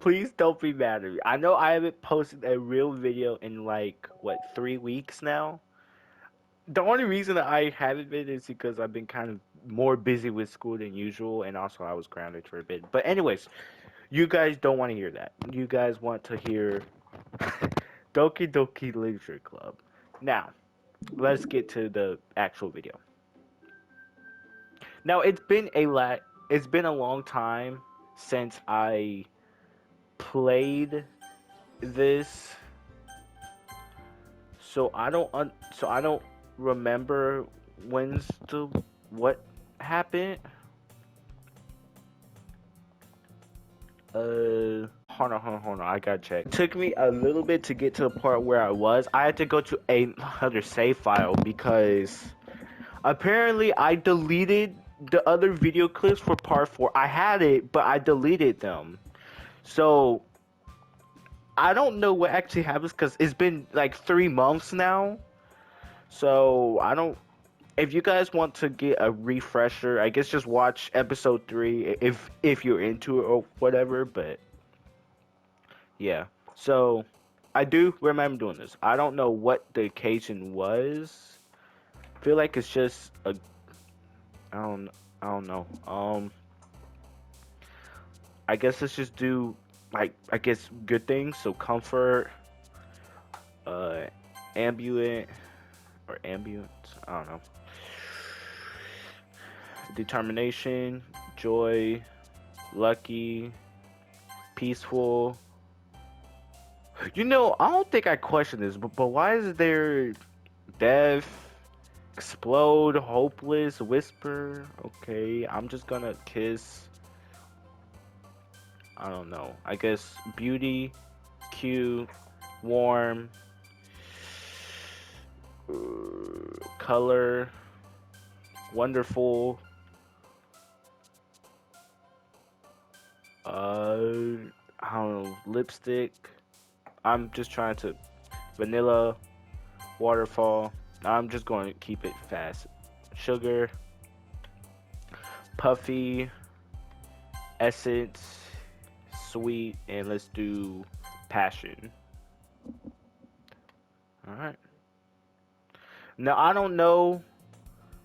please don't be mad at me. I know I haven't posted a real video in like what 3 weeks now. The only reason that I haven't been is because I've been kind of more busy with school than usual, and also I was grounded for a bit. But anyways, you guys don't want to hear that. You guys want to hear Doki Doki Literature Club. Now, let's get to the actual video. Now, it's been a long time since I played this, so I don't remember when's the what happened. Hold on. I gotta check. It took me a little bit to get to the part where I was. I had to go to another save file because apparently I deleted the other video clips for part 4. I had it, but I deleted them. So I don't know what actually happens because it's been like 3 months now. So I don't. If you guys want to get a refresher, I guess just watch episode 3 if you're into it or whatever. But yeah, so I do remember doing this. I don't know what the occasion was. I feel like it's just a I don't I don't know. I guess let's just do like I guess good things. So comfort, uh, ambient or ambient. I don't know. Determination, joy, lucky, peaceful. You know, I don't think I questioned this, but why is there death, explode, hopeless, whisper? Okay, I'm just gonna kiss. I don't know. I guess beauty, cute, warm, color, wonderful. I don't know. Lipstick. I'm just trying to vanilla, waterfall. I'm just going to keep it fast. Sugar, puffy, essence, sweet, and let's do passion. All right. Now I don't know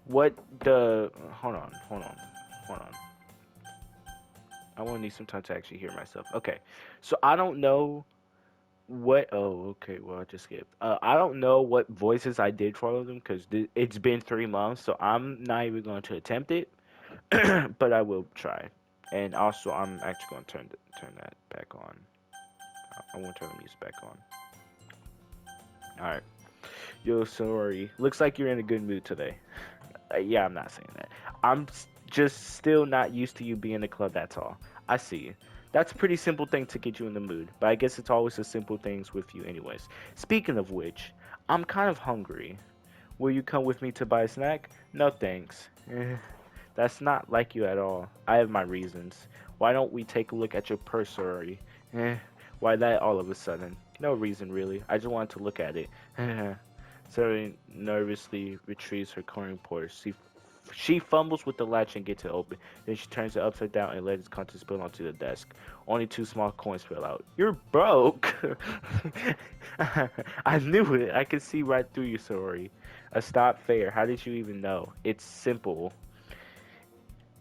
what the. Hold on. I want to need some time to actually hear myself. Okay, so I don't know what. Oh, okay. Well, I just skipped. I don't know what voices I did for all of them because it's been 3 months, so I'm not even going to attempt it. But I will try. And also, I'm actually going to turn that back on. I want to turn the music back on. All right. Yo, sorry. Looks like you're in a good mood today. Yeah, I'm not saying that. Just still not used to you being in the club. That's all. I see you. That's a pretty simple thing to get you in the mood. But I guess it's always the simple things with you, anyways. Speaking of which, I'm kind of hungry. Will you come with me to buy a snack? No thanks. That's not like you at all. I have my reasons. Why don't we take a look at your purse already? Why that all of a sudden? No reason really. I just wanted to look at it. Sarah nervously retrieves her coin purse. She fumbles with the latch and gets it open. Then she turns it upside down and lets its contents spill onto the desk. Only 2 small coins fell out. You're broke! I knew it. I could see right through you, sorry. A stop fare. How did you even know? It's simple.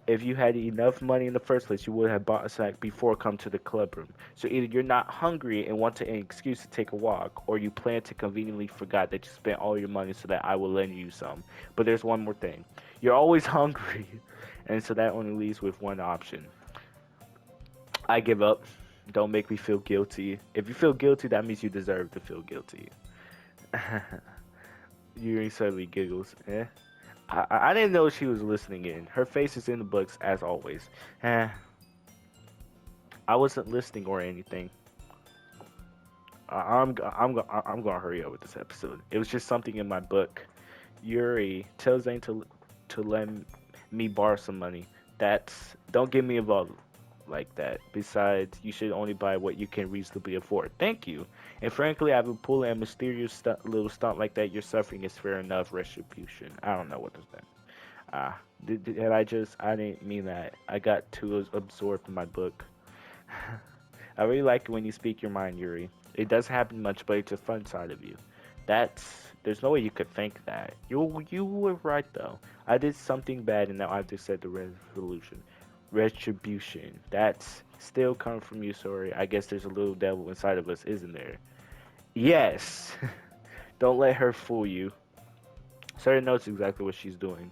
If you had enough money in the first place, you would have bought a snack before come to the club room. So either you're not hungry and want an excuse to take a walk, or you plan to conveniently forgot that you spent all your money so that I will lend you some. But there's one more thing. You're always hungry, and so that only leaves with one option. I give up. Don't make me feel guilty. If you feel guilty, that means you deserve to feel guilty. Yuri suddenly giggles. I didn't know she was listening in. Her face is in the books as always. I wasn't listening or anything. I'm gonna hurry up with this episode. It was just something in my book. Yuri, tell Zane to let me borrow some money. Don't get me involved like that. Besides, you should only buy what you can reasonably afford. Thank you. And frankly, I've been pulling a mysterious little stunt like that. Your suffering is fair enough retribution. I don't know what does that. Did I didn't mean that. I got too absorbed in my book. I really like it when you speak your mind, Yuri. It doesn't happen much, but it's a fun side of you. There's no way you could think that. You were right though. I did something bad and now I have to set the resolution. Retribution. That's still coming from you, sorry. I guess there's a little devil inside of us, isn't there? Yes. Don't let her fool you. Sarah knows exactly what she's doing.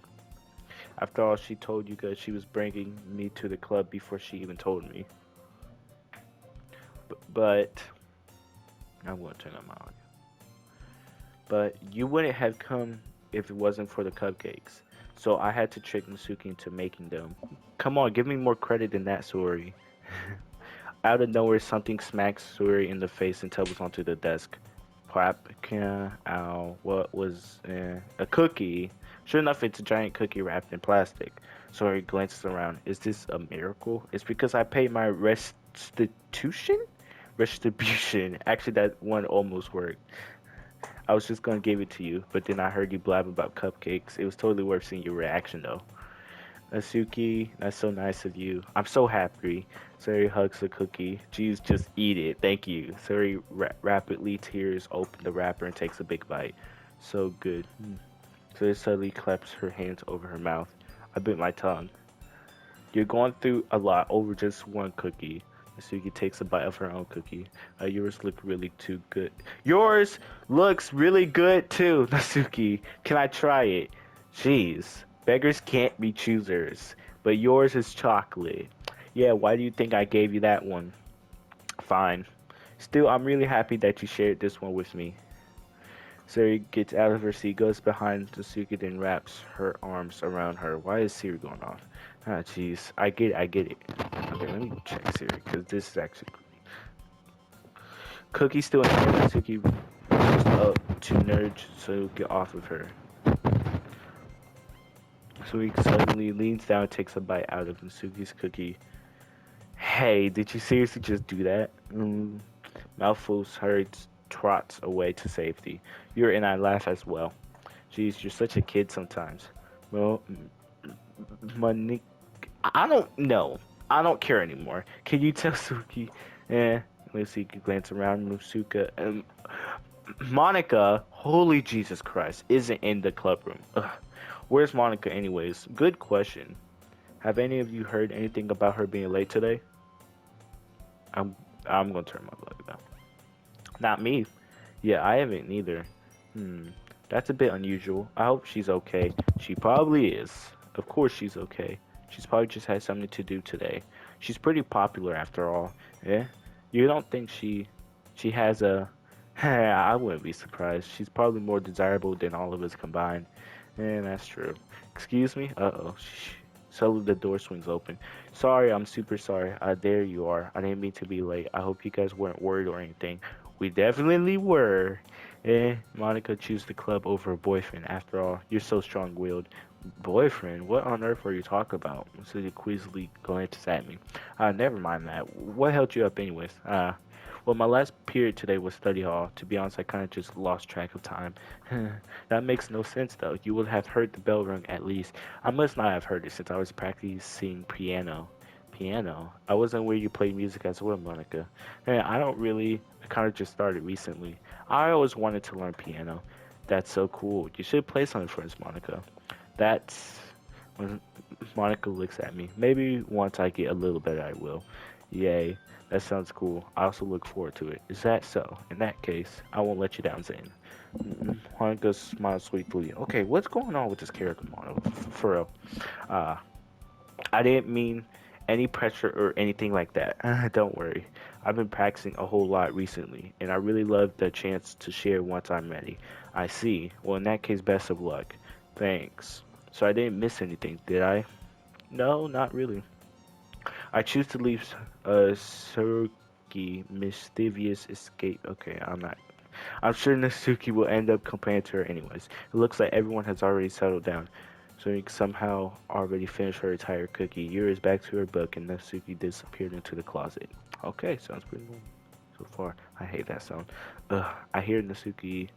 After all, she told you guys she was bringing me to the club before she even told me. But I'm gonna turn them on. But you wouldn't have come if it wasn't for the cupcakes. So I had to trick Natsuki into making them. Come on, give me more credit than that, Suri. Out of nowhere, something smacks Suri in the face and tumbles onto the desk. Papka, ow, what was a cookie? Sure enough, it's a giant cookie wrapped in plastic. Suri glances around. Is this a miracle? It's because I paid my restitution? Retribution. Actually, that one almost worked. I was just gonna give it to you, but then I heard you blab about cupcakes. It was totally worth seeing your reaction though. Natsuki, that's so nice of you. I'm so happy. Suri hugs the cookie. Jeez, just eat it. Thank you. Suri rapidly tears open the wrapper and takes a big bite. So good. Suri suddenly claps her hands over her mouth. I bit my tongue. You're going through a lot over just one cookie. Natsuki takes a bite of her own cookie. Yours look really too good. Yours looks really good too, Natsuki. Can I try it? Jeez, beggars can't be choosers. But yours is chocolate. Yeah, why do you think I gave you that one? Fine. Still, I'm really happy that you shared this one with me. Siri gets out of her seat, goes behind Natsuki, then wraps her arms around her. Why is Siri going off? Ah, jeez. I get it. Okay, let me check Siri, because this is actually... Cookie still in her. Natsuki reaches up to nudge so get off of her. So he suddenly leans down and takes a bite out of Natsuki's cookie. Hey, did you seriously just do that? Mouthfuls hurries trots away to safety. Yuri and I laugh as well. Jeez, you're such a kid sometimes. Well, Monique, I don't know. I don't care anymore. Can you tell Suki? Natsuki glance around. Musuka, Monica, holy Jesus Christ, isn't in the club room. Ugh. Where's Monica anyways? Good question. Have any of you heard anything about her being late today? I'm gonna turn my volume down. Not me. Yeah, I haven't either. That's a bit unusual. I hope she's okay. She probably is. Of course she's okay. She's probably just had something to do today. She's pretty popular after all. Yeah? You don't think she has a... I wouldn't be surprised. She's probably more desirable than all of us combined. That's true. Excuse me? Uh-oh. Suddenly the door swings open. Sorry, I'm super sorry. There you are. I didn't mean to be late. I hope you guys weren't worried or anything. We definitely were. Monica chooses the club over her boyfriend. After all, you're so strong-willed. Boyfriend? What on earth are you talking about? Susie quizzically glances at me. Never mind that. What held you up anyways? Well, my last period today was study hall. To be honest, I kind of just lost track of time. That makes no sense, though. You would have heard the bell ring at least. I must not have heard it since I was practicing piano. Piano? I wasn't where you played music as well, Monica. I don't really. I kind of just started recently. I always wanted to learn piano. That's so cool. You should play something for us, Monica. That's... When Monica looks at me. Maybe once I get a little better, I will. Yay. That sounds cool. I also look forward to it. Is that so? In that case, I won't let you down, Zane. Monica smiles sweetly. Okay, what's going on with this character model? For real. I didn't mean any pressure or anything like that. Don't worry. I've been practicing a whole lot recently, and I really love the chance to share once I'm ready. I see. Well, in that case, best of luck. Thanks. So I didn't miss anything, did I? No, not really. I choose to leave Suki mischievous escape. Okay, I'm not. I'm sure Natsuki will end up complaining to her anyways. It looks like everyone has already settled down. Suki somehow already finished her entire cookie. Yuri is back to her book, and Natsuki disappeared into the closet. Okay, sounds pretty normal so far. I hate that sound. I hear Natsuki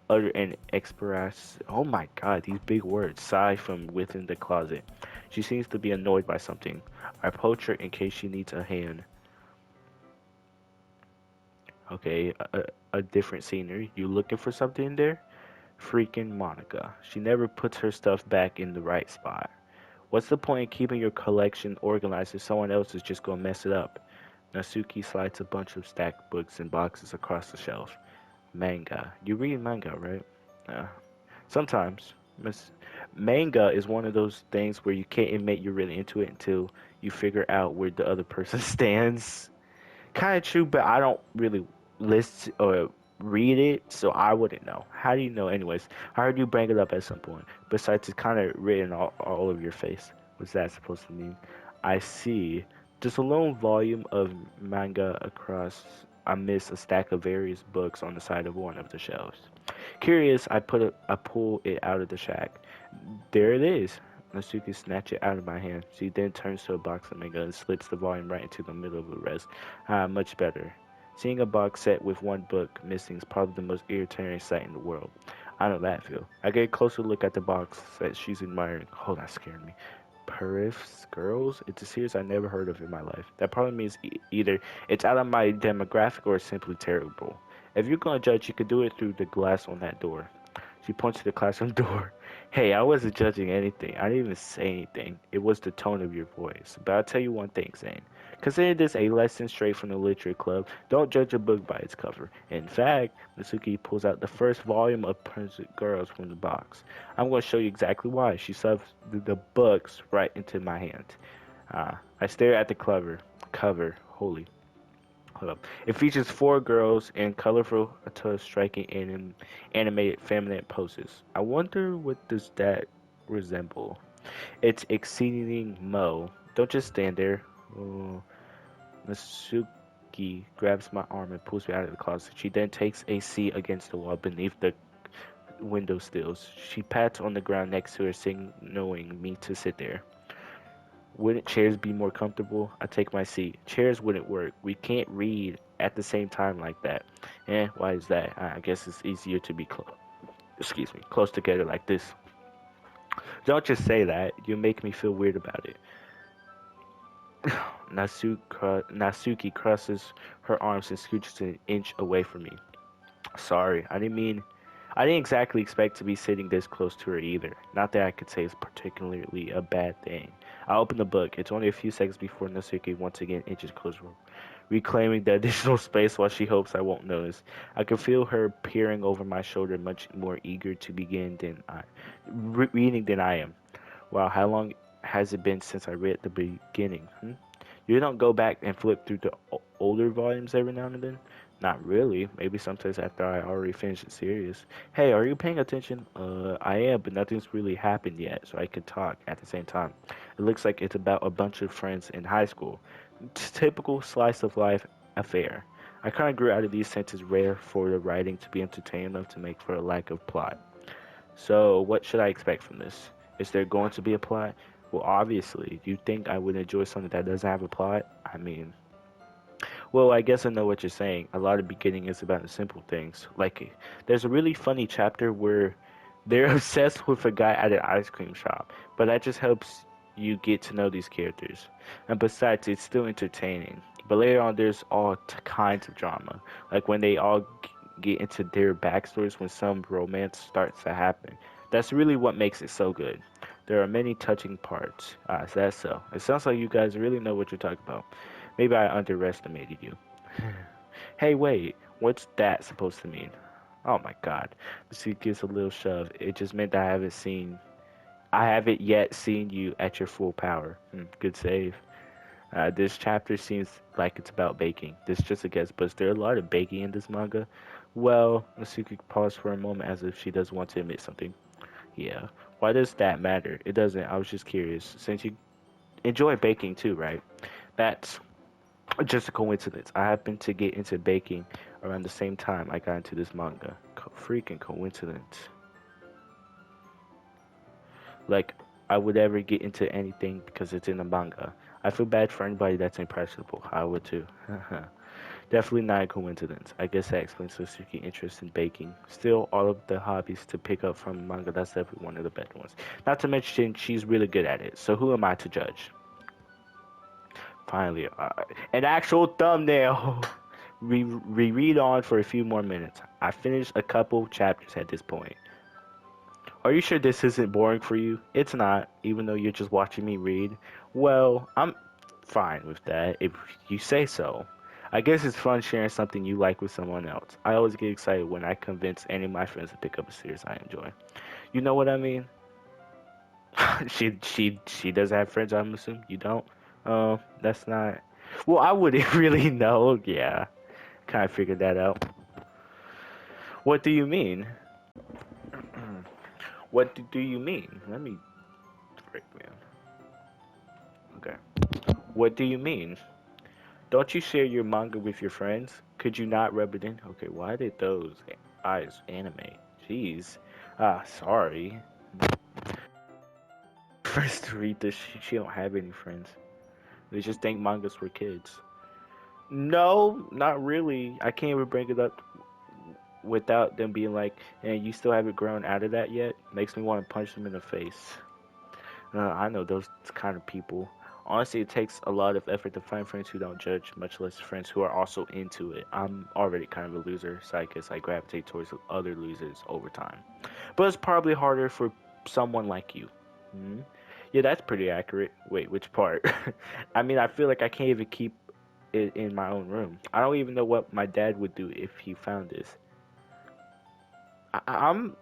utter an express. Oh my god, these big words. Sigh from within the closet. She seems to be annoyed by something. I approach her in case she needs a hand. Okay, a different scenery. You looking for something in there? Freaking Monica. She never puts her stuff back in the right spot. What's the point in keeping your collection organized if someone else is just gonna mess it up? Natsuki slides a bunch of stacked books and boxes across the shelf. Manga. You read manga, right? Uh, Sometimes. Manga is one of those things where you can't admit you're really into it until you figure out where the other person stands. Kind of true, but I don't really list or read it, so I wouldn't know. How do you know, anyways? I heard you bring it up at some point. Besides, it's kind of written all over your face. What's that supposed to mean? I see. Just a lone volume of manga across. I miss a stack of various books on the side of one of the shelves. Curious, I pull it out of the shack. There it is. Natsuki snatched it out of my hand. She then turns to a box of manga and slips the volume right into the middle of the rest. Ah, much better. Seeing a box set with one book missing is probably the most irritating sight in the world. I know that feel. I get a closer look at the box that she's admiring. Oh, that scared me. Perif's Girls? It's a series I never heard of in my life. That probably means either it's out of my demographic or it's simply terrible. If you're gonna judge, you could do it through the glass on that door. She points to the classroom door. Hey, I wasn't judging anything. I didn't even say anything. It was the tone of your voice. But I'll tell you one thing, Zane. Consider this a lesson straight from the literature club. Don't judge a book by its cover. In fact, Natsuki pulls out the first volume of Perfect Girls from the box. I'm going to show you exactly why. She shoves the books right into my hand. I stare at the cover. Holy. Hold up. It features four girls in colorful, striking, animated feminine poses. I wonder what does that resemble. It's exceedingly Mo. Don't just stand there. Oh, Natsuki grabs my arm and pulls me out of the closet. She then takes a seat against the wall beneath the window sills. She pats on the ground next to her, signaling me to sit there. Wouldn't chairs be more comfortable? I take my seat. Chairs wouldn't work. We can't read at the same time like that. Why is that? I guess it's easier to be close together like this. Don't just say that. You make me feel weird about it. Natsuki crosses her arms and scooches an inch away from me. Sorry, I didn't exactly expect to be sitting this close to her either. Not that I could say it's particularly a bad thing. I open the book. It's only a few seconds before Natsuki once again inches closer, reclaiming the additional space while she hopes I won't notice. I can feel her peering over my shoulder, much more eager to begin reading than I am. Wow, how long has it been since I read the beginning? You don't go back and flip through the older volumes every now and then? Not really. Maybe sometimes after I already finished the series. Hey, are you paying attention? I am, but nothing's really happened yet, so I can talk at the same time. It looks like it's about a bunch of friends in high school. Typical slice of life affair. I kind of grew out of these sentences rare for the writing to be entertaining enough to make for a lack of plot. So, what should I expect from this? Is there going to be a plot? Well, obviously. Do you think I would enjoy something that doesn't have a plot? I mean, well, I guess I know what you're saying. A lot of beginning is about the simple things. Like, there's a really funny chapter where they're obsessed with a guy at an ice cream shop, but that just helps you get to know these characters. And besides, it's still entertaining. But later on, there's all kinds of drama, like when they all get into their backstories when some romance starts to happen. That's really what makes it so good. There are many touching parts. Is that so? It sounds like you guys really know what you're talking about. Maybe I underestimated you. Hey, wait, what's that supposed to mean? Oh my god. The seat gives a little shove. It just meant I haven't yet seen you at your full power. Good save. This chapter seems like it's about baking. This is just a guess, but is there a lot of baking in this manga? Well, Natsuki paused for a moment as if she does want to admit something. Yeah. Why does that matter? It doesn't. I was just curious. Since you enjoy baking too, right? That's just a coincidence. I happened to get into baking around the same time I got into this manga. Freaking coincidence. Like, I would ever get into anything because it's in a manga. I feel bad for anybody that's impressionable. I would too. Definitely not a coincidence. I guess that explains Suzuki's interest in baking. Still, all of the hobbies to pick up from manga, that's definitely one of the better ones. Not to mention, she's really good at it. So who am I to judge? Finally, an actual thumbnail. reread on for a few more minutes. I finished a couple chapters at this point. Are you sure this isn't boring for you? It's not, even though you're just watching me read. Well, I'm fine with that, if you say so. I guess it's fun sharing something you like with someone else. I always get excited when I convince any of my friends to pick up a series I enjoy. You know what I mean? She does have friends, I'm assuming. You don't? That's not. Well, I wouldn't really know. Yeah, kind of figured that out. What do you mean? What do you mean? Let me break man. Okay. What do you mean? Don't you share your manga with your friends? Could you not rub it in? Okay, why did those eyes animate? Jeez. Ah, sorry. First to read this, she don't have any friends. They just think mangas for kids. No, not really. I can't even bring it up without them being like, "And you still haven't grown out of that yet." Makes me want to punch them in the face. I know those kind of people. Honestly, it takes a lot of effort to find friends who don't judge, much less friends who are also into it. I'm already kind of a loser, so I guess I gravitate towards other losers over time. But it's probably harder for someone like you. Hmm? Yeah, that's pretty accurate. Wait, which part? I mean, I feel like I can't even keep it in my own room. I don't even know what my dad would do if he found this. I'm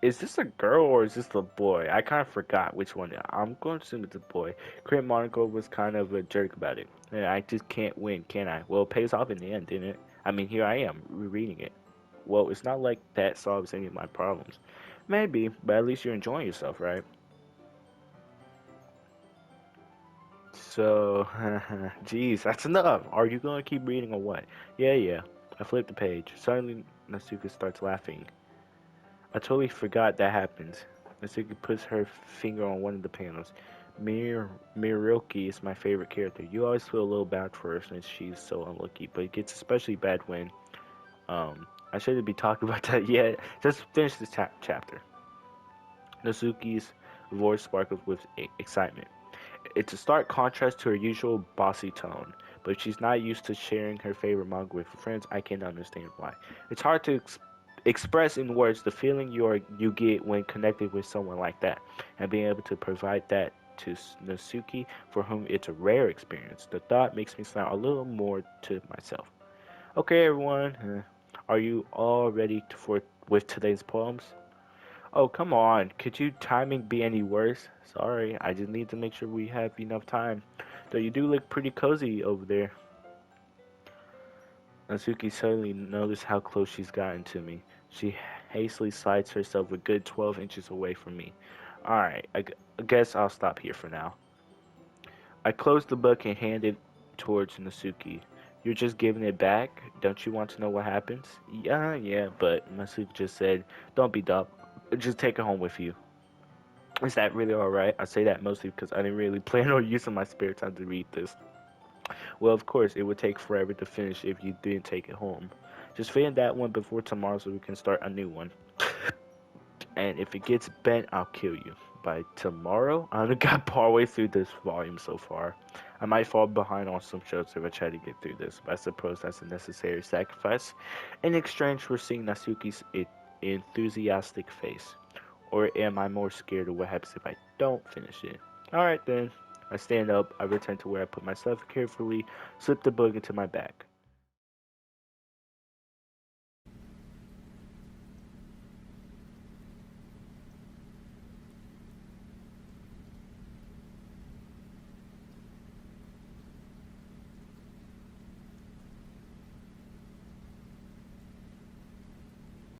Is this a girl or is this a boy? I kind of forgot which one. I'm going to assume it's a boy. Crit Monaco was kind of a jerk about it. And I just can't win, can I? Well, it pays off in the end, didn't it? I mean, here I am, rereading it. Well, it's not like that solves any of my problems. Maybe, but at least you're enjoying yourself, right? So, geez, that's enough. Are you going to keep reading or what? Yeah, yeah. I flipped the page. Suddenly, Natsuki starts laughing. I totally forgot that happens. Natsuki puts her finger on one of the panels. Miroki is my favorite character. You always feel a little bad for her since she's so unlucky, but it gets especially bad when, I shouldn't be talking about that yet. Just finish this chapter. Natsuki's voice sparkles with excitement. It's a stark contrast to her usual bossy tone, but if she's not used to sharing her favorite manga with friends, I can understand why. It's hard to express in words the feeling you get when connected with someone like that, and being able to provide that to Natsuki, for whom it's a rare experience. The thought makes me smile a little more to myself. Okay, everyone, are you all ready for with today's poems? Oh, come on. Could you timing be any worse? Sorry, I just need to make sure we have enough time. Though you do look pretty cozy over there. Natsuki suddenly noticed how close she's gotten to me. She hastily slides herself a good 12 inches away from me. Alright, I guess I'll stop here for now. I closed the book and handed it towards Natsuki. You're just giving it back? Don't you want to know what happens? Yeah, but Natsuki just said, don't be dumb. Just take it home with you. Is that really alright? I say that mostly because I didn't really plan on using my spare time to read this. Well, of course, it would take forever to finish if you didn't take it home. Just finish that one before tomorrow so we can start a new one. And if it gets bent, I'll kill you. By tomorrow? I only got partway through this volume so far. I might fall behind on some shows if I try to get through this, but I suppose that's a necessary sacrifice in exchange for seeing Natsuki's enthusiastic face. Or am I more scared of what happens if I don't finish it? Alright then. I stand up, I return to where I put my stuff carefully, slip the book into my bag.